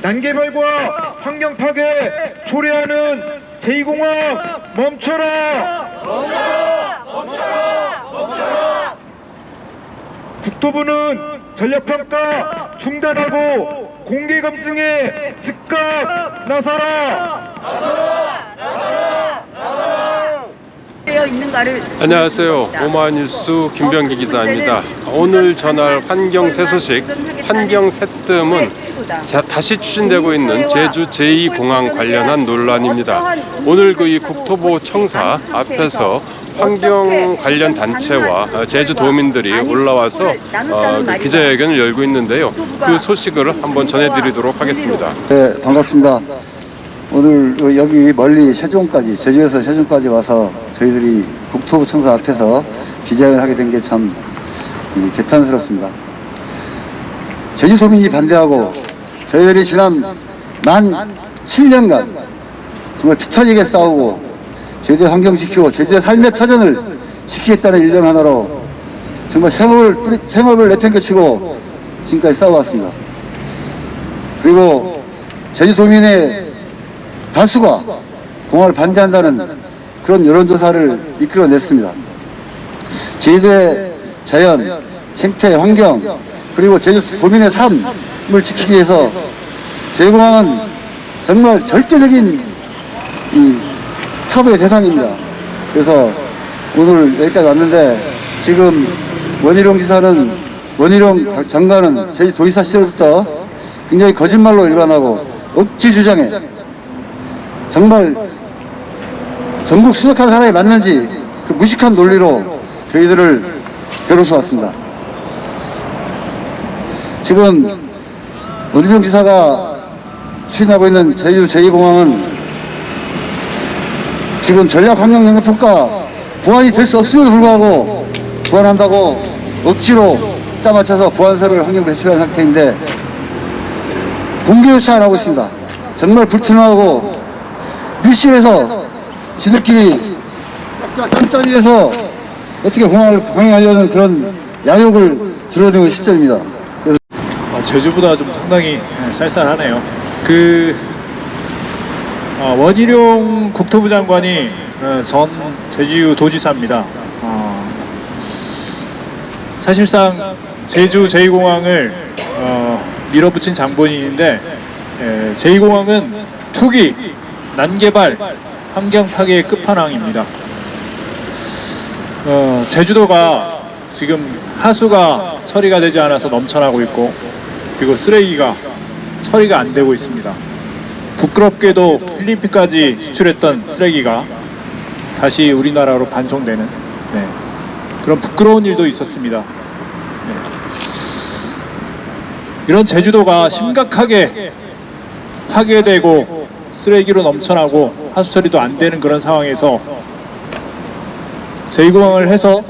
난개발과 환경 파괴 초래하는 제2공항 멈춰라! 멈춰라! 멈춰라! 멈춰라! 국토부는 전략평가 중단하고 공개검증에 즉각 나서라! 나서라! 나서라! 나서라! 안녕하세요. 오마이뉴스 김병기 기자입니다. 오늘 전할 환경 새 소식, 환경 새뜸은 다시 추진되고 있는 제주 제2공항 관련한 논란입니다. 오늘 이 국토부 청사 앞에서 환경 관련 단체와 제주도민들이 올라와서 기자회견을 열고 있는데요. 그 소식을 한번 전해드리도록 하겠습니다. 네, 반갑습니다. 오늘 여기 멀리 세종까지, 제주에서 세종까지 와서 저희들이 국토부 청사 앞에서 기자회견을 하게 된 게 참 개탄스럽습니다. 제주도민이 반대하고 저희들이 지난 만 7년간 정말 피 터지게 싸우고 제주도의 환경 지키고 제주도의 삶의 터전을 지키겠다는 일념 하나로 정말 생업을 내팽개치고 지금까지 싸워왔습니다. 그리고 제주도민의 다수가 공항을 반대한다는 그런 여론조사를 이끌어냈습니다. 제주도의 자연, 생태, 환경, 그리고 제주도민의 삶을 지키기 위해서 제2공항은 정말 절대적인 타도의 대상입니다. 그래서 오늘 여기까지 왔는데 지금 원희룡 장관은 제주도지사 시절부터 굉장히 거짓말로 일관하고 억지 주장해 정말 전국 수석한 사람이 맞는지 그 무식한 논리로 저희들을 괴롭혀 왔습니다. 지금 원희룡 지사가 추진하고 있는 제주 제2공항은 지금 전략환경영향평가 보완이 될 수 없음에도 불구하고 보완한다고 억지로 짜맞춰서 보완서를 환경부에 제출한 상태인데 공개 조치 안 하고 있습니다. 정말 불투명하고 밀실에서 지들끼리 짬짜리에서 어떻게 공항을 방해하려는 그런 야욕을 드러내는 시점입니다. 그래서 제주보다 좀 상당히 쌀쌀하네요. 원희룡 국토부 장관이 전 제주도지사입니다. 사실상 제주 제2공항을 밀어붙인 장본인인데 제2공항은 투기, 난개발, 환경 파괴의 끝판왕입니다. 제주도가 지금 하수가 처리가 되지 않아서 넘쳐나고 있고 그리고 쓰레기가 처리가 안 되고 있습니다. 부끄럽게도 필리핀까지 수출했던 쓰레기가 다시 우리나라로 반송되는 그런 부끄러운 일도 있었습니다. 이런 제주도가 심각하게 파괴되고 쓰레기로 넘쳐나고 하수 처리도 안 되는 그런 상황에서 제2공항을 해서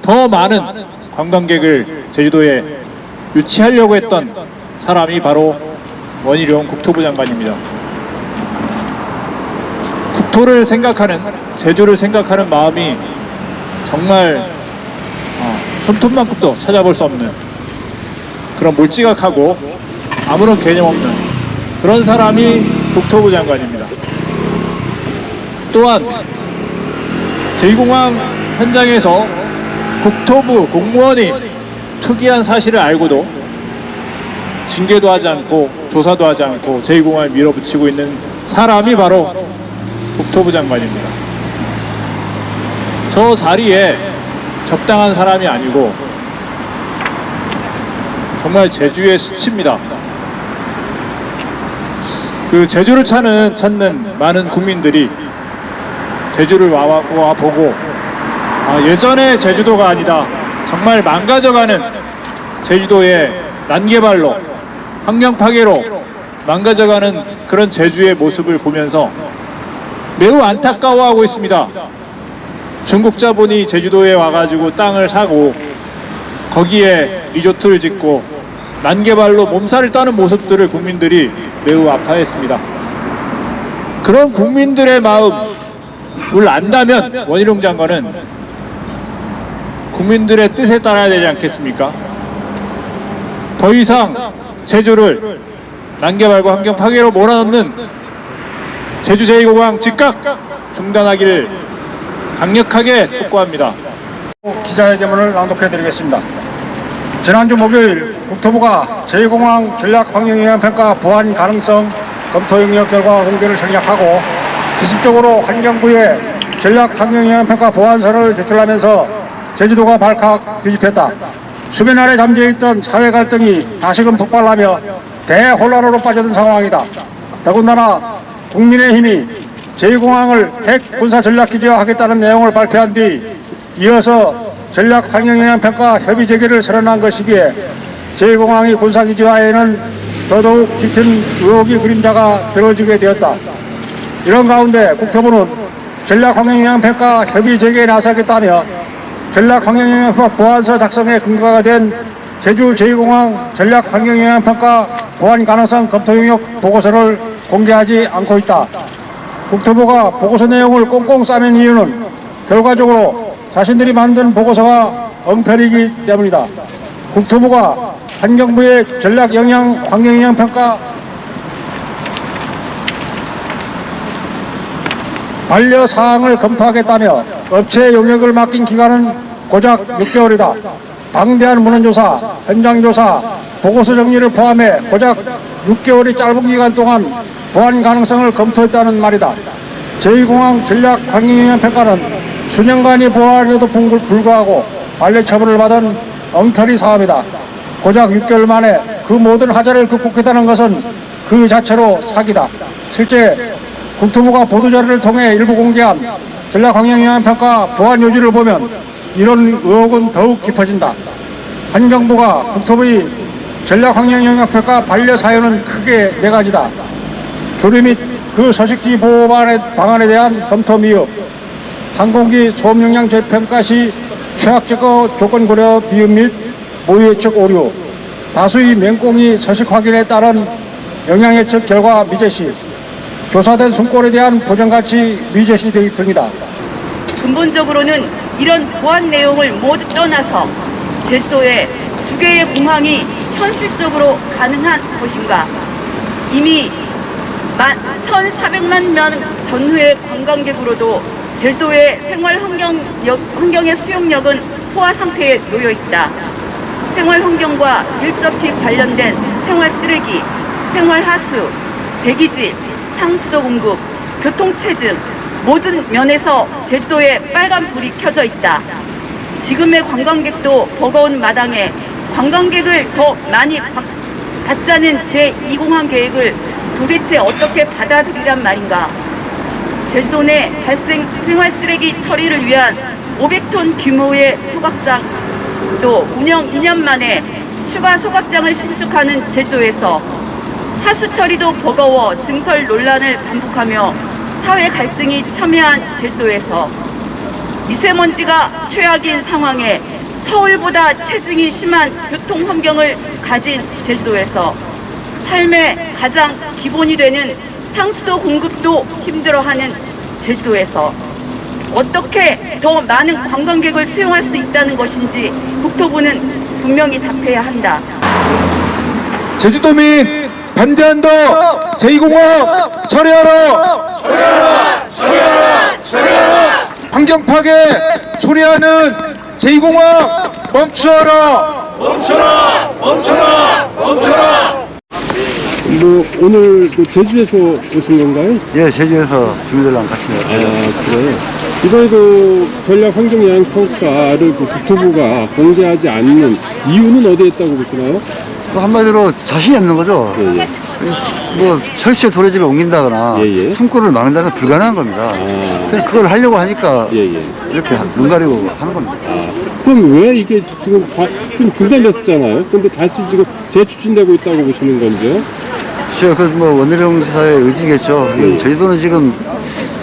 더 많은 관광객을 제주도에 유치하려고 했던 사람이 바로 원희룡 국토부 장관입니다. 국토를 생각하는, 제주를 생각하는 마음이 정말 손톱만큼도 찾아볼 수 없는 그런 몰지각하고 아무런 개념 없는 그런 사람이 국토부 장관입니다. 또한 제2공항 현장에서 국토부 공무원이 투기한 사실을 알고도 징계도 하지 않고 조사도 하지 않고 제2공항을 밀어붙이고 있는 사람이 바로 국토부 장관입니다. 저 자리에 적당한 사람이 아니고 정말 제주의 수치입니다. 제주를 찾는 많은 국민들이 제주를 와 보고 예전의 제주도가 아니다, 정말 망가져가는 제주도의 난개발로 환경 파괴로 망가져가는 그런 제주의 모습을 보면서 매우 안타까워하고 있습니다. 중국 자본이 제주도에 와가지고 땅을 사고 거기에 리조트를 짓고 난개발로 몸살을 떠는 모습들을 국민들이 매우 아파했습니다. 그런 국민들의 마음을 안다면 원희룡 장관은 국민들의 뜻에 따라야 되지 않겠습니까? 더 이상 제주를 난개발과 환경 파괴로 몰아넣는 제주 제2공항 즉각 중단하기를 강력하게 촉구합니다. 기자회견문을 낭독해드리겠습니다. 지난주 목요일 국토부가 제2공항 전략환경영향평가 보완 가능성 검토 영역 결과 공개를 생략하고 기습적으로 환경부에 전략환경영향평가 보완서를 제출하면서 제주도가 발칵 뒤집혔다. 수면 아래 잠재있던 사회 갈등이 다시금 폭발하며 대혼란으로 빠져든 상황이다. 더군다나 국민의힘이 제2공항을 핵 군사 전략기지화하겠다는 내용을 발표한 뒤 이어서 전략환경영향평가 협의 재개를 선언한 것이기에 제2공항이 군사기지화에는 더더욱 짙은 의혹이 그림자가 들어지게 되었다. 이런 가운데 국토부는 전략환경영향평가 협의 재개에 나서겠다며 전략환경영향평가 보완서 작성에 근거가 된 제주 제2공항 전략환경영향평가 보완 가능성 검토 영역 보고서를 공개하지 않고 있다. 국토부가 보고서 내용을 꽁꽁 싸맨 이유는 결과적으로 자신들이 만든 보고서가 엉터리이기 때문이다. 국토부가 환경부의 환경영향평가 반려사항을 검토하겠다며 업체 용역을 맡긴 기간은 고작 6개월이다. 방대한 문헌조사, 현장조사, 보고서 정리를 포함해 고작 6개월이 짧은 기간 동안 보완 가능성을 검토했다는 말이다. 제2공항 전략환경영향평가는 수년간이 보완에도 불구하고 반려처분을 받은 엉터리 사업이다. 고작 6개월 만에 그 모든 하자를 극복했다는 것은 그 자체로 사기다. 실제 국토부가 보도자료를 통해 일부 공개한 전략환경영향평가 보완 요지를 보면 이런 의혹은 더욱 깊어진다. 환경부가 국토부의 전략환경영향평가 반려 사유는 크게 4가지다. 조류 및 그 서식지 보호 방안에 대한 검토 미흡, 항공기 소음 영향 재평가 시 최악 제거 조건 고려 미흡 및 모의 예측 오류, 다수의 맹꽁이 서식 확인에 따른 영향 예측 결과 미제시, 조사된 숨골에 대한 보전가치 미제시 등이다. 근본적으로는 이런 보완 내용을 모두 떠나서 제주도에 2개의 공항이 현실적으로 가능한 것인가? 이미 1,400만 명 전후의 관광객으로도 제주도의 생활환경의 수용력은 포화 상태에 놓여 있다. 생활환경과 밀접히 관련된 생활쓰레기, 생활하수, 대기질, 상수도 공급, 교통체증 모든 면에서 제주도에 빨간불이 켜져 있다. 지금의 관광객도 버거운 마당에 관광객을 더 많이 받자는 제2공항 계획을 도대체 어떻게 받아들이란 말인가? 제주도 내 발생 생활쓰레기 처리를 위한 500톤 규모의 소각장, 또 운영 2년 만에 추가 소각장을 신축하는 제주도에서 하수 처리도 버거워 증설 논란을 반복하며 사회 갈등이 첨예한 제주도에서 미세먼지가 최악인 상황에 서울보다 체증이 심한 교통 환경을 가진 제주도에서 삶의 가장 기본이 되는 상수도 공급도 힘들어하는 제주도에서 어떻게 더 많은 관광객을 수용할 수 있다는 것인지 국토부는 분명히 답해야 한다. 제주도민 반대한다. 제2공항 철회하라. 환경 파괴 초래하는 제2공항 멈춰라. 뭐 오늘 그 제주에서 오신 건가요? 예, 제주에서 주민들랑 같이 아, 그래요. 이번에 그 전략 환경 영향 평가를 그 국토부가 공개하지 않는 이유는 어디에 있다고 보시나요? 또 한마디로 자신이 없는 거죠. 예, 예. 뭐 철새 도래지를 옮긴다거나 예, 예. 숨골을 막는다는 건 불가능한 겁니다. 그래서 그걸 하려고 하니까 예, 예. 이렇게 눈 가리고 하는 겁니다. 아, 그럼 왜 이게 지금 좀 중단됐었잖아요? 근데 다시 지금 재추진되고 있다고 보시는 건지요? 그렇죠. 그뭐 원내령 지사의 의지겠죠. 예. 제주도는 지금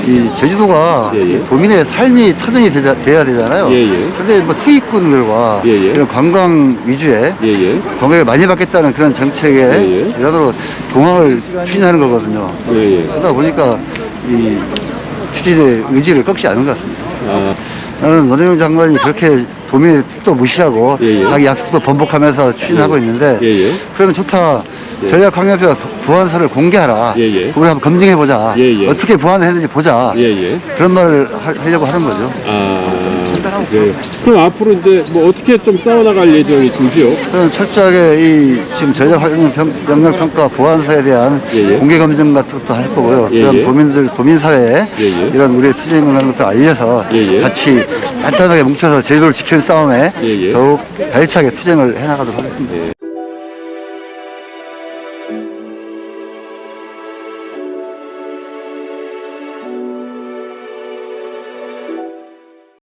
이 제주도가 예, 예. 도민의 삶이 터전이 돼야 되잖아요. 예, 예. 근데 뭐 투기꾼들과 예, 예. 이런 관광 위주의 예, 예. 관광을 많이 받겠다는 그런 정책의 예, 예. 일환으로 공항을 추진하는 거거든요. 예, 예. 그러다 보니까 이 추진의 의지를 꺾지 않은 것 같습니다. 아, 나는 원내령 장관이 그렇게 도민의 뜻도 무시하고 예, 예. 자기 약속도 번복하면서 추진하고 예. 있는데 예, 예. 그러면 좋다. 예. 전략환경표 보완서를 공개하라. 예, 예. 우리 한번 검증해보자. 예, 예. 어떻게 보완을 했는지 보자. 예, 예. 그런 말을 하려고 하는 거죠. 네. 그럼 앞으로 이제 뭐 어떻게 좀 싸워나갈 예정이신지요? 저는 철저하게 이 지금 전략환경평가 보완서에 대한 예, 예. 공개 검증 같은 것도 할 거고요. 예, 그런 예. 도민사회에 예, 예. 이런 우리의 투쟁 하는 것도 알려서 예, 예. 같이 단단하게 뭉쳐서 제도를 지키는 싸움에 예, 예. 더욱 발차게 투쟁을 해나가도록 하겠습니다. 예.